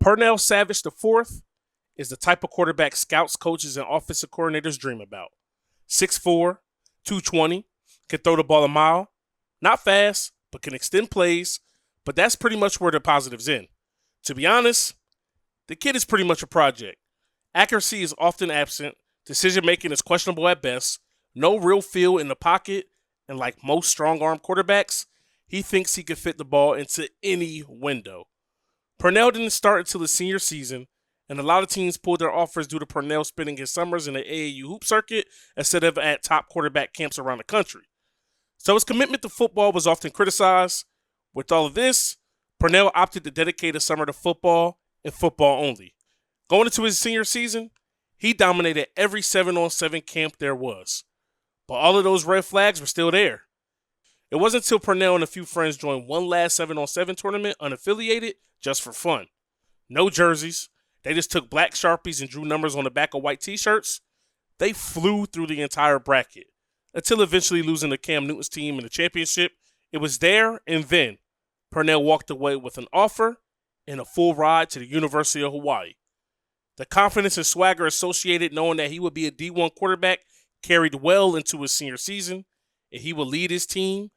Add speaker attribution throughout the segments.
Speaker 1: Pernell Savage IV is the type of quarterback scouts, coaches, and offensive coordinators dream about. 6'4", 220, can throw the ball a mile. Not fast, but can extend plays. But that's pretty much where the positives end. To be honest, the kid is pretty much a project. Accuracy is often absent. Decision-making is questionable at best. No real feel in the pocket. And like most strong-arm quarterbacks, he thinks he can fit the ball into any window. Pernell didn't start until his senior season, and a lot of teams pulled their offers due to Pernell spending his summers in the AAU hoop circuit instead of at top quarterback camps around the country. So his commitment to football was often criticized. With all of this, Pernell opted to dedicate a summer to football and football only. Going into his senior season, he dominated every 7-on-7 camp there was. But all of those red flags were still there. It wasn't until Pernell and a few friends joined one last 7-on-7 tournament unaffiliated just for fun. No jerseys. They just took black Sharpies and drew numbers on the back of white t-shirts. They flew through the entire bracket until eventually losing to Cam Newton's team in the championship. It was there and then Pernell walked away with an offer and a full ride to the University of Hawaii. The confidence and swagger associated knowing that he would be a D1 quarterback carried well into his senior season, and he will lead his team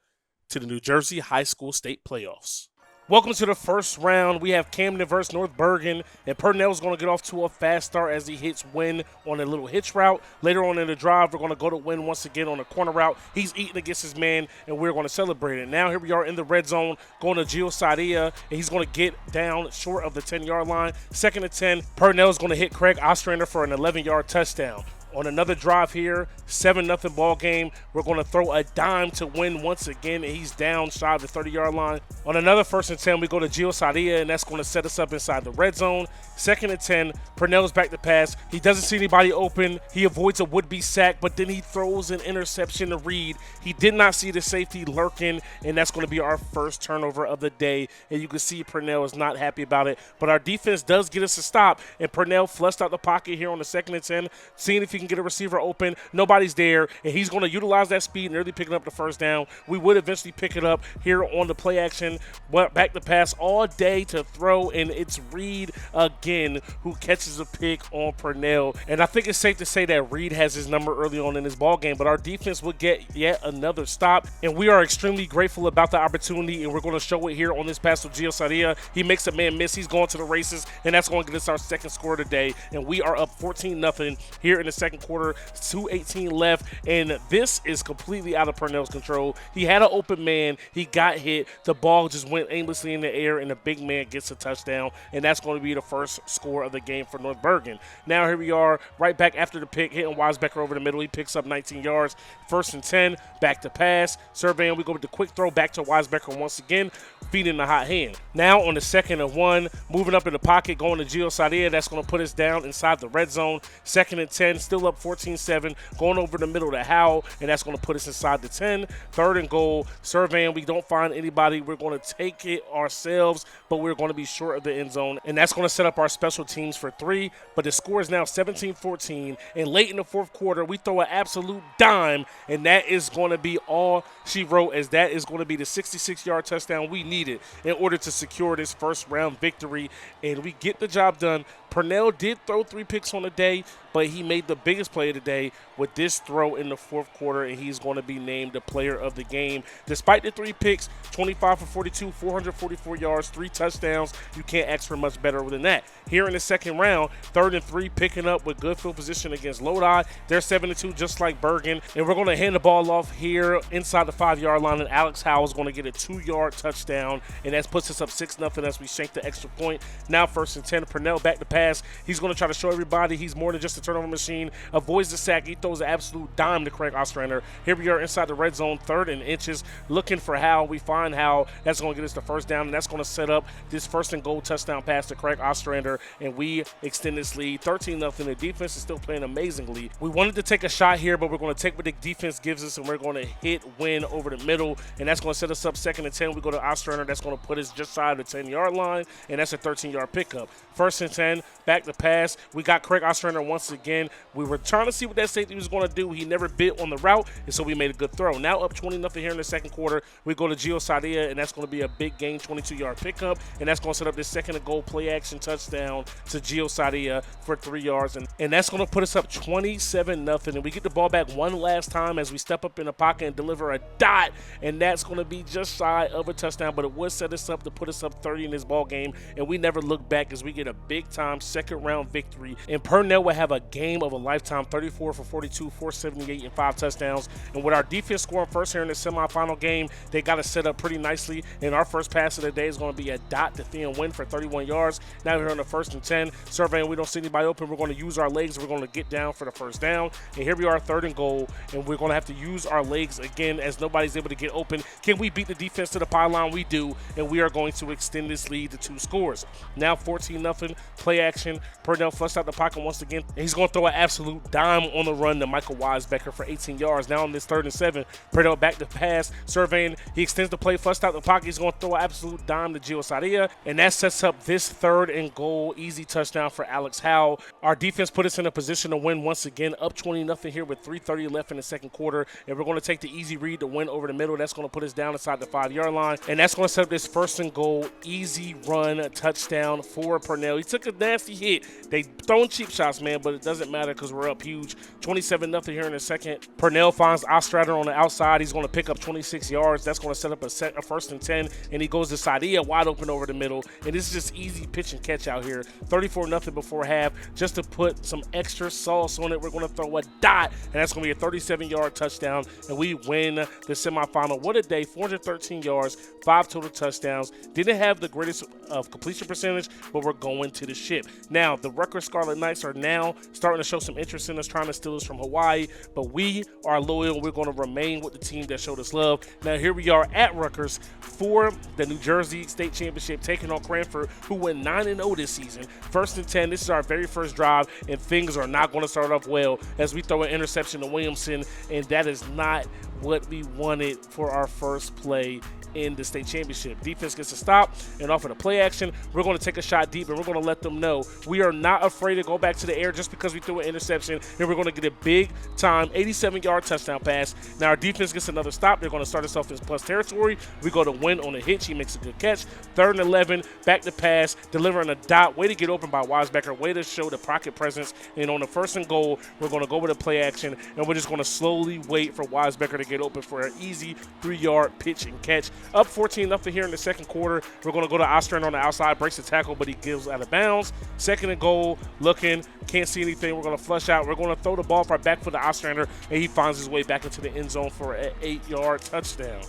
Speaker 1: to the New Jersey High School State Playoffs. Welcome to the first round. We have Camden versus North Bergen, and Pernell's going to get off to a fast start as he hits Wynn on a little hitch route. Later on in the drive, we're going to go to Wynn once again on a corner route. He's eating against his man, and we're going to celebrate it. Now here we are in the red zone, going to Gio Sadia, and he's going to get down short of the 10-yard line. 2nd and 10, Pernell's going to hit Craig Ostrander for an 11-yard touchdown. On another drive here, 7-0 ball game, we're going to throw a dime to Win once again, and he's down shy of the 30-yard line. On another 1st and 10, we go to Gio Sadia, and that's going to set us up inside the red zone. 2nd and 10, Pernell's back to pass. He doesn't see anybody open. He avoids a would-be sack, but then he throws an interception to Reed. He did not see the safety lurking, and that's going to be our first turnover of the day. And you can see Pernell is not happy about it, but our defense does get us a stop, and Pernell flushed out the pocket here on the 2nd and 10, seeing if he can get a receiver open. Nobody's there, and he's going to utilize that speed and early picking up the first down. We would eventually pick it up here on the play action. Went back to pass all day to throw, and it's Reed again who catches a pick on Pernell. And I think it's safe to say that Reed has his number early on in this ball game, but our defense will get yet another stop, and we are extremely grateful about the opportunity, and we're going to show it here on this pass with Gio Sadia. He makes a man miss. He's going to the races, and that's going to get us our second score of the day, and we are up 14-0 here in the second quarter. 2:18 left, and this is completely out of Pernell's control. He had an open man. He got hit. The ball just went aimlessly in the air, and the big man gets a touchdown, and that's going to be the first score of the game for North Bergen. Now here we are, right back after the pick, hitting Weisbecker over the middle. He picks up 19 yards. 1st and 10, back to pass. Surveying, we go with the quick throw back to Weisbecker once again, feeding the hot hand. Now on the 2nd and 1, moving up in the pocket, going to Gio Sadia. That's going to put us down inside the red zone. 2nd and 10, still up 14-7, going over the middle to Howell, and that's going to put us inside the 10. 3rd and goal, surveying, we don't find anybody. We're going to take it ourselves, but we're going to be short of the end zone, and that's going to set up our special teams for 3, but the score is now 17-14, and late in the 4th quarter, we throw an absolute dime, and that is going to be all she wrote, as that is going to be the 66-yard touchdown we needed in order to secure this first round victory, and we get the job done. Pernell did throw 3 picks on the day, but he made the biggest play of the day with this throw in the 4th quarter, and he's going to be named the player of the game. Despite the 3 picks, 25 for 42, 444 yards, 3 touchdowns. You can't ask for much better than that. Here in the second round, 3rd and 3, picking up with good field position against Lodi. They're 7-2, just like Bergen, and we're going to hand the ball off here inside the 5-yard line, and Alex Howell is going to get a 2-yard touchdown, and that puts us up 6-0 as we shank the extra point. Now 1st and 10, Pernell back to pass. He's going to try to show everybody he's more than just a turnover machine. Avoids the sack. He throws an absolute dime to Craig Ostrander. Here we are inside the red zone, 3rd and inches, looking for Howell. We find Howell. That's going to get us the first down, and that's going to set up this 1st and goal touchdown pass to Craig Ostrander, and we extend this lead 13-0. The defense is still playing amazingly. We wanted to take a shot here, but we're going to take what the defense gives us, and we're going to hit Win over the middle, and that's going to set us up 2nd and 10. We go to Ostrander. That's going to put us just side of the 10-yard line, and that's a 13-yard pickup. 1st and 10, back to pass. We got Craig Ostrander once again. We were trying to see what that safety was going to do. He never bit on the route, and so we made a good throw. Now up 20-0 here in the second quarter. We go to Gio Sadia, and that's going to be a big gain, 22-yard pickup, and that's going to set up this second and goal play action touchdown to Gio Sadia for 3 yards, and that's going to put us up 27-0. And we get the ball back one last time as we step up in the pocket and deliver a dot, and that's going to be just shy of a touchdown, but it would set us up to put us up 30 in this ball game, and we never look back as we get a big-time second-round victory. And Purnell will have a game of a lifetime, 34 for 42, 478, and 5 touchdowns. And with our defense scoring first here in the semifinal game, they got us set up pretty nicely. And our first pass of the day is going to be a dot to Theon Wynn for 31 yards. Now we're on the 1st and 10. Surveying, we don't see anybody open. We're going to use our legs. We're going to get down for the first down. And here we are, 3rd and goal. And we're going to have to use our legs again as nobody's able to get open. Can we beat the defense to the pylon? We do. And we are going to extend this lead to 2 scores. Now 14-0, play action. Purnell flushed out the pocket once again. And he's going to throw an absolute dime on the run to Michael Weisbecker for 18 yards. Now on this 3rd and 7, Purnell back to pass. Surveying, he extends the play, flushed out the pocket. He's going to throw an absolute dime to Gio Sadia. And that sets up this 3rd and goal, easy touchdown for Alex Howell. Our defense put us in a position to win once again, up 20-0 here with 3:30 left in the second quarter. And we're going to take the easy read to win over the middle. That's going to put us down inside the 5-yard line. And that's going to set up this 1st and goal, easy run touchdown for Purnell. He took a nasty hit. They throwing cheap shots, man, but it doesn't matter because we're up huge. 27-0 here in the second. Purnell finds Ostrander on the outside. He's going to pick up 26 yards. That's going to set up a 1st and 10. And he goes to Sadia wide open over the middle. And this is just easy pitch and catch out here. 34-0 before half. Just to put some extra sauce on it, we're going to throw a dot. And that's going to be a 37-yard touchdown. And we win the semifinal. What a day. 413 yards, 5 total touchdowns. Didn't have the greatest of completion percentage, but we're going to the ship. Now, the Rutgers Scarlet Knights are now starting to show some interest in us, trying to steal us from Hawaii. But we are loyal. We're going to remain with the team that showed us love. Now, here we are at Rutgers for the New Jersey State Championship, taking on Cranford, who went 9-0 this season. 1st and 10. This is our very first drive, and things are not going to start off well as we throw an interception to Williamson, and that is not what we wanted for our first play in the state championship. Defense gets a stop, and off of the play action, we're going to take a shot deep, and we're going to let them know we are not afraid to go back to the air just because we threw an interception, and we're going to get a big-time 87-yard touchdown pass. Now our defense gets another stop. They're going to start us off in plus territory. We go to Win on a hitch. He makes a good catch. 3rd and 11, back to pass, delivering a dot. Way to get open by Weisbecker. Way to show the pocket presence. And on the 1st and goal, we're going to go with a play action, and we're just going to slowly wait for Weisbecker to get open for an easy 3-yard pitch and catch. Up 14-0 here in the second quarter. We're going to go to Ostrander on the outside, breaks the tackle, but he gives out of bounds. 2nd and goal, looking, can't see anything. We're going to flush out. We're going to throw the ball for back for the Ostrander, and he finds his way back into the end zone for an 8-yard touchdown.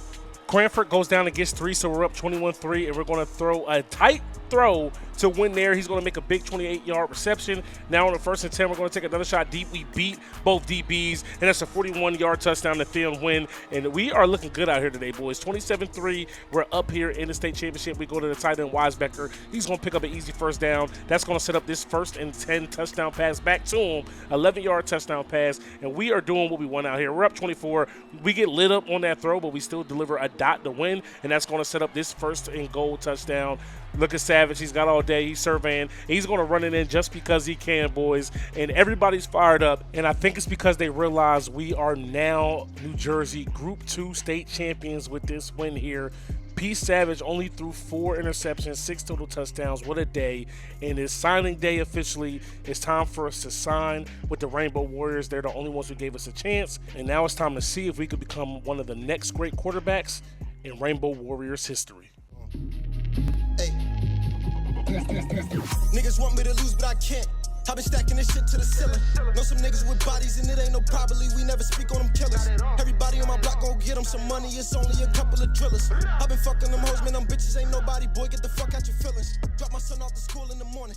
Speaker 1: Cranford goes down and gets 3, so we're up 21-3, and we're going to throw a tight throw to Win there. He's going to make a big 28-yard reception. Now on the 1st and 10, we're going to take another shot deep. We beat both DBs, and that's a 41-yard touchdown to Theon Wynn. And we are looking good out here today, boys. 27-3. We're up here in the state championship. We go to the tight end, Weisbecker. He's going to pick up an easy 1st down. That's going to set up this 1st and 10 touchdown pass back to him. 11-yard touchdown pass, and we are doing what we want out here. We're up 24. We get lit up on that throw, but we still deliver a dot to Win, and that's going to set up this 1st and goal touchdown. Look at Savage. He's got all day. He's surveying. He's going to run it in just because he can, boys. And everybody's fired up. And I think it's because they realize we are now New Jersey Group 2 state champions with this win here. P. Savage only threw 4 interceptions, 6 total touchdowns. What a day. And it's signing day officially. It's time for us to sign with the Rainbow Warriors. They're the only ones who gave us a chance. And now it's time to see if we could become one of the next great quarterbacks in Rainbow Warriors history.
Speaker 2: Hey. Niggas want me to lose, but I can't. I've been stacking this shit to the ceiling. Know some niggas with bodies, and it ain't no probably. We never speak on them killers. Everybody on my block gon' get them some money. It's only a couple of drillers. I've been fucking them hoes, man. Them bitches ain't nobody. Boy, get the fuck out your feelings. Drop my son off to school in the morning.